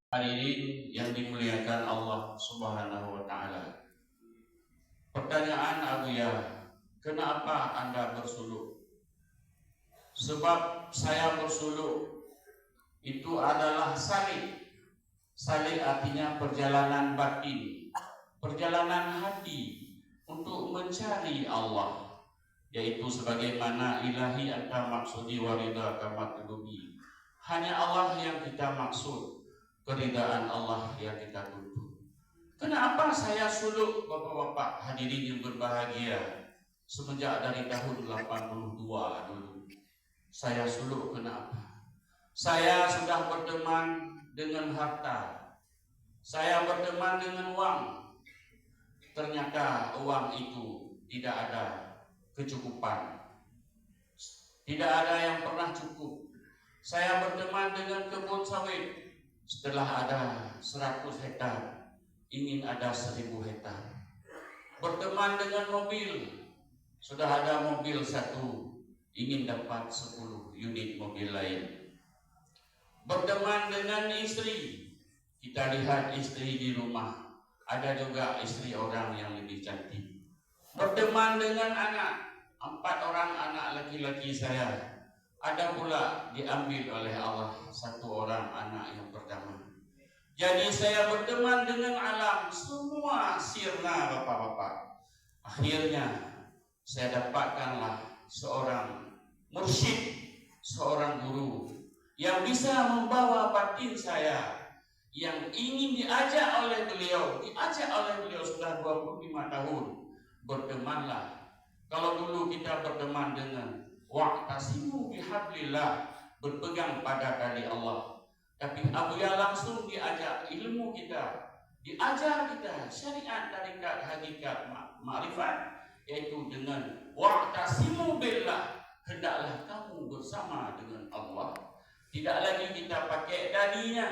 Hadirin yang dimuliakan Allah Subhanahu wa Ta'ala. Pertanyaan Abuya, kenapa Anda bersuluk? Sebab saya bersuluk itu adalah salik. Salik artinya perjalanan batin, perjalanan hati untuk mencari Allah, yaitu sebagaimana ilahi anta maksudi warida kamatulubi. Hanya Allah yang kita maksud, keridaan Allah yang kita tuntut. Kenapa saya suluk, bapak-bapak hadirin yang berbahagia? Semenjak dari tahun 82 dulu saya suluk. Kenapa? Saya sudah berteman dengan harta, saya berteman dengan uang. Ternyata uang itu tidak ada kecukupan, tidak ada yang pernah cukup. Saya berteman dengan kebun sawit. Setelah ada 100 hektar, ingin ada 1000 hektar. Berteman dengan mobil, sudah ada mobil 1, ingin dapat 10 unit mobil lain. Berteman dengan istri, kita lihat istri di rumah, ada juga istri orang yang lebih cantik. Berteman dengan anak, 4 orang anak laki-laki saya. Ada pula diambil oleh Allah 1 orang anak yang pertama. Jadi saya berteman dengan alam, semua sirna bapak-bapak. Akhirnya saya dapatkanlah seorang mursyid, seorang guru yang bisa membawa batin saya, yang ingin diajak oleh beliau sudah 25 tahun. Bertemanlah. Kalau dulu kita berteman dengan wa'tasimu bihablillah, berpegang pada tali Allah. Tapi Abuya langsung diajak ilmu kita, diajar kita syariat, tarikat, hakikat, ma'rifat, yaitu dengan wa'tasimu billah, hendaklah kamu bersama dengan Allah. Tidak lagi kita pakai dalinya,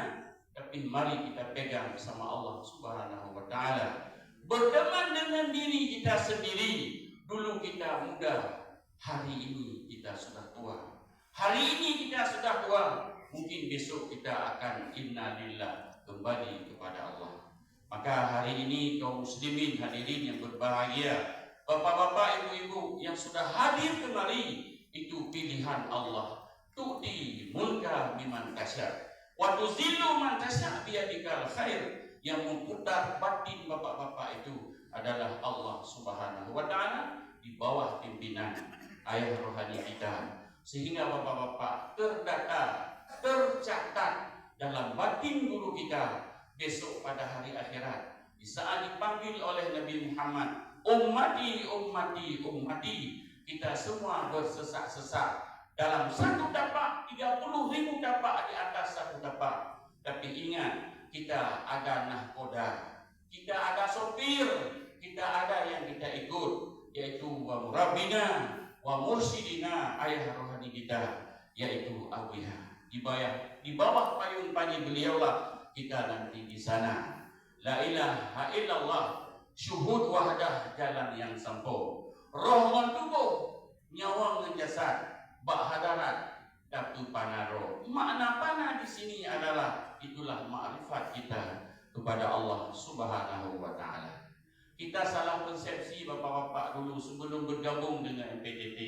tapi mari kita pegang sama Allah Subhanahu wa Ta'ala. Berteman dengan diri kita sendiri. Dulu kita muda, hari ini kita sudah tua. Hari ini kita sudah tua, mungkin besok kita akan innalillah, kembali kepada Allah. Maka hari ini kaum muslimin hadirin yang berbahagia, bapak-bapak, ibu-ibu yang sudah hadir kemari, itu pilihan Allah. Tu'ti mulka miman tasya wa tuzillu man tasya biyadikal khair. Yang memutar batin bapak-bapak itu adalah Allah Subhanahu wa Ta'ala di bawah pimpinan ayah rohani kita, sehingga bapak-bapak terdata, tercatat dalam batin guru kita. Besok pada hari akhirat, di saat dipanggil oleh Nabi Muhammad, ummati, ummati, ummati, kita semua bersesak-sesak dalam satu tapak, 30.000 tapak di atas satu tapak. Tapi ingat, kita ada nahkoda, kita ada sopir, kita ada yang kita ikut, yaitu wa murabbina wa mursyidina, ayah rohani kita, yaitu Abuya. Di bawah payung panji beliaulah kita nanti di sana. La ilaha illallah, syuhud wahdah, jalan yang sampo. Roh tubuh, nyawa jasad, bak hadarat, daptu panaro. Makna panah di sini adalah itulah ma'rifat kita kepada Allah Subhanahu wa Ta'ala. Kita salah persepsi bapak-bapak dulu sebelum bergabung dengan MPDT.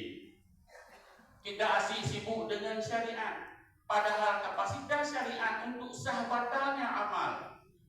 Kita asyik sibuk dengan syariat, padahal kapasitas syariat untuk sah batalnya amal.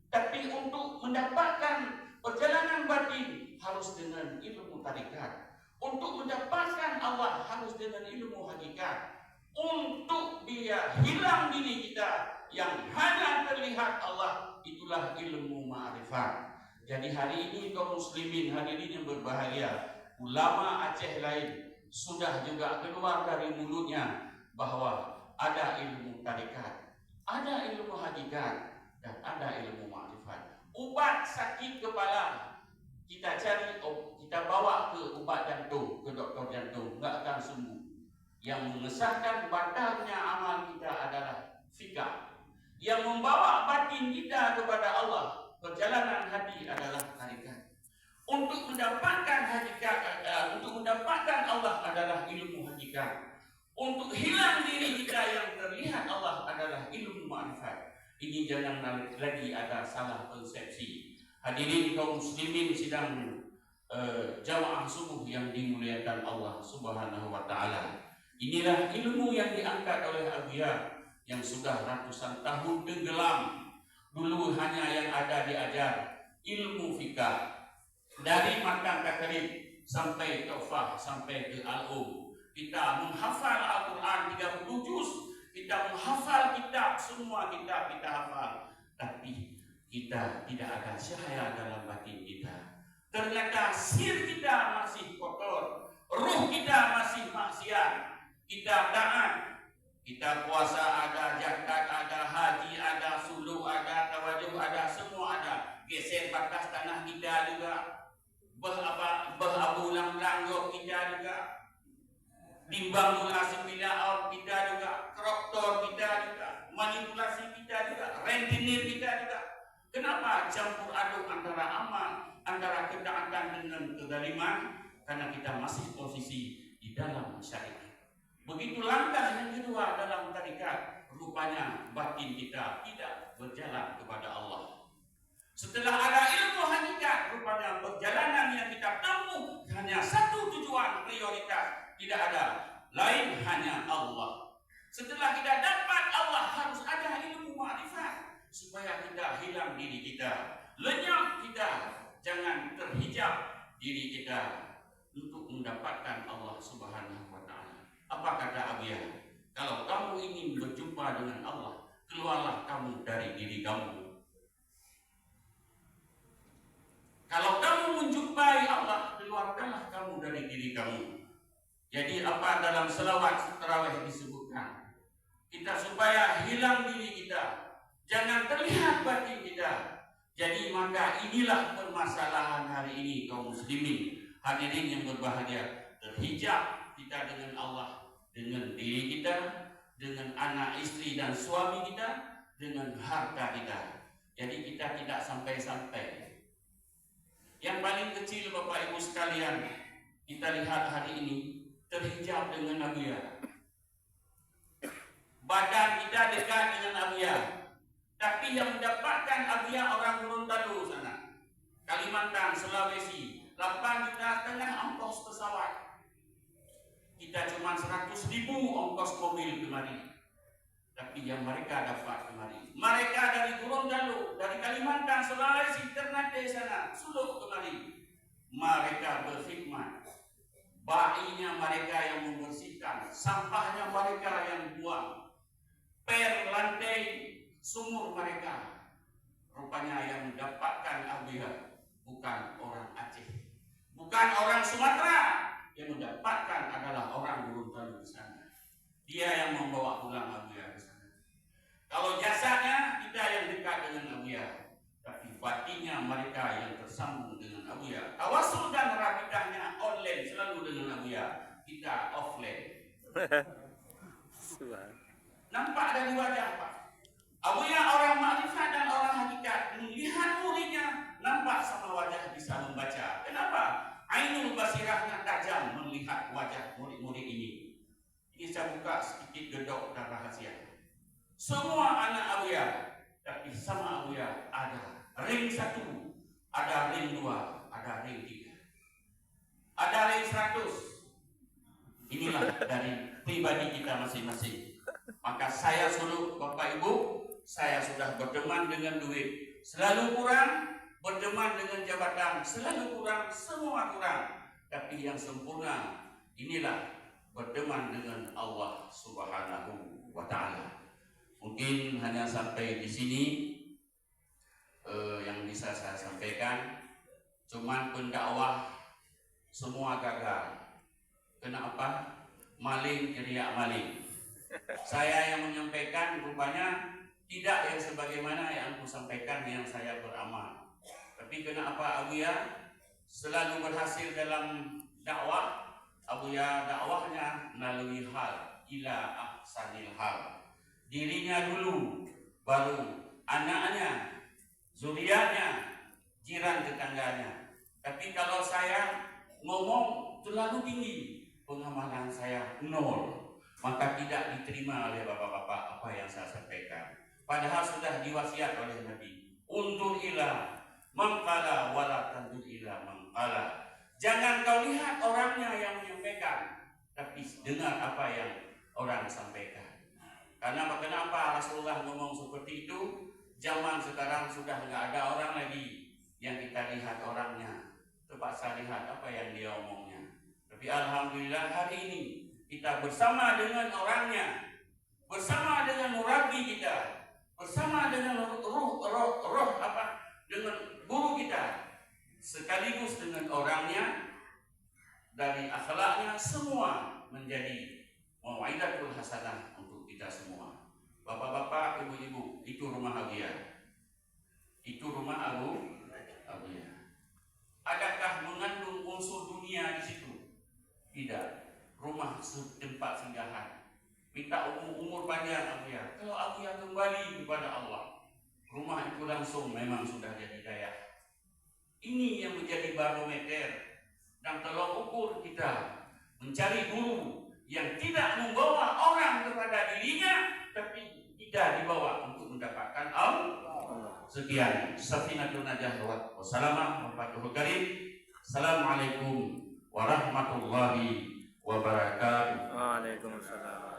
Tapi untuk mendapatkan perjalanan batin harus dengan ilmu tarikat. Untuk mendapatkan Allah harus dengan ilmu hakikat. Untuk biar hilang diri kita yang hanya terlihat Allah, itulah ilmu ma'rifat. Jadi hari ini kaum muslimin hadirin yang berbahagia, ulama Aceh lain sudah juga keluar dari mulutnya bahwa ada ilmu tarikat, ada ilmu hakikat, dan ada ilmu ma'rifat. Ubat sakit kepala kita cari, kita bawa ke ubat jantung, ke dokter jantung, nggak akan sembuh. Yang mengesahkan batalnya amal kita adalah fikah. Yang membawa batin kita kepada Allah, perjalanan hati, adalah tarikat. Untuk mendapatkan hakikat, untuk mendapatkan Allah adalah ilmu hakikat. Untuk hilang diri kita yang terlihat Allah adalah ilmu ma'rifat. Ini jangan lagi ada salah persepsi. Hadirin kaum muslimin sidang jamaah subuh yang dimuliakan Allah Subhanahu wa taala. Inilah ilmu yang diangkat oleh Abuya yang sudah ratusan tahun tenggelam. Dulu hanya yang ada diajar ilmu fikah dari matan takrib sampai tofah sampai ke al-um. Kita menghafal Al-Quran 30 juz, kita menghafal kitab, semua kitab kita hafal, tapi kita tidak ada cahaya dalam batin kita. Ternyata sir kita masih kotor, ruh kita masih maksiat. Kita taat, kita puasa ada, zakat ada, haji ada, suluk ada, tawajuh ada, semua ada. Geser batas tanah kita juga, berabu lang-lang kita juga, timbang mulasi bidaat kita juga, koruptor kita juga, manipulasi kita juga, rentenir kita juga. Kenapa campur aduk antara amal, antara ketaatan dengan kezaliman? Karena kita masih posisi di dalam syariat. Begitu langkah yang kedua dalam tarikat, rupanya batin kita tidak berjalan kepada Allah. Setelah ada ilmu hakikat, rupanya perjalanan yang kita tempuh hanya satu tujuan prioritas, tidak ada lain, hanya Allah. Setelah kita dapat Allah, harus ada ilmu ma'rifat supaya kita hilang diri kita, lenyap kita, jangan terhijab diri kita untuk mendapatkan Allah Subhanahu wa taala. Apa kata Abuya? Kalau kamu ingin berjumpa dengan Allah, keluarlah kamu dari diri kamu. Kalau kamu menjumpai Allah, keluarkanlah kamu dari diri kamu. Jadi apa dalam selawat tarawih disebutkan? Kita supaya hilang diri kita, jangan terlihat batin kita. Jadi maka inilah permasalahan hari ini kaum muslimin, hadirin yang berbahagia. Terhijab kita dengan Allah, dengan diri kita, dengan anak istri dan suami kita, dengan harta kita. Jadi kita tidak sampai-sampai. Yang paling kecil Bapak Ibu sekalian, kita lihat hari ini terhijab dengan Abuya. Badan kita dekat dengan Abuya, tapi yang mendapatkan Abuya orang Gorontalo sana, Kalimantan, Sulawesi. 8 juta tengah ongkos pesawat. Kita cuma 100.000 ongkos mobil kemari. Tapi yang mereka dapat kemari, mereka dari Gorontalo, dari Kalimantan, Sulawesi, Ternate sana, Suluk kemari. Mereka berkhidmat. Bayinya mereka yang membersihkan, sampahnya mereka yang buang, per lantai sumur mereka. Rupanya yang mendapatkan Abuya bukan orang Aceh, bukan orang Sumatera. Yang mendapatkan adalah orang Gorontalo di sana. Dia yang membawa pulang Abuya ke sana. Kalau jasanya kita yang dekat dengan Abuya, tapi batinnya mereka yang tersambung dengan Abuya. Tawasul dan rapidahnya online selalu dengan Abuya, kita offline. Nampak dari wajah Pak. Abuya orang makrifat dan orang hakikat, melihat muridnya, nampak sama wajah bisa membaca. Kenapa? Ainul basirahnya tajam melihat wajah murid-murid ini. Ini saya buka sedikit gedok dan rahasia. Semua anak Abuya, tapi sama Abuya ada ring 1, ada ring 2, ada ring 3, ada ring 100. Inilah dari pribadi kita masing-masing. Maka saya suruh Bapak Ibu, saya sudah berteman dengan duit, selalu kurang, berteman dengan jabatan, selalu kurang, semua kurang. Tapi yang sempurna, inilah berteman dengan Allah Subhanahu wa taala. Mungkin hanya sampai di sini yang bisa saya sampaikan. Cuman pendakwah semua gagal. Kenapa? Maling teriak maling. Saya yang menyampaikan rupanya tidak yang sebagaimana yang aku sampaikan yang saya beramal. Tapi kenapa Abuya selalu berhasil dalam dakwah? Abuya dakwahnya melalui hal ila ahsanil hal. Dirinya dulu, baru anaknya, zuriatnya, jiran tetangganya. Tapi kalau saya ngomong terlalu tinggi, pengamalan saya 0, maka tidak diterima oleh bapak-bapak apa yang saya sampaikan. Padahal sudah diwasiat oleh Nabi. Undur ila mangkala wala tandur ila mangkala. Jangan kau lihat orangnya yang menyampaikan, tapi dengar apa yang orang sampaikan. Kenapa Rasulullah ngomong seperti itu? Zaman sekarang sudah nggak ada orang lagi yang kita lihat orangnya, terpaksa lihat apa yang dia omongnya. Tapi alhamdulillah hari ini kita bersama dengan orangnya, bersama dengan murabi kita, bersama dengan dengan guru kita, sekaligus dengan orangnya, dari akhlaknya, semua menjadi mau'idatul hasanah untuk kita semua. Bapak-bapak, ibu-ibu, itu rumah Awliya. Itu rumah Awliya. Adakah mengandung unsur dunia di situ? Tidak. Rumah tempat singgahan. Minta umur panjang Awliya. Kalau Awliya kembali kepada Allah, rumah itu langsung memang sudah jadi daya. Ini yang menjadi barometer dan tolak ukur kita mencari guru yang tidak membawa orang kepada dirinya, tapi tidak dibawa untuk mendapatkan Allah. Sekian. Safinatul Najah. Wassalamualaikum warahmatullahi wabarakatuh. Waalaikumsalam.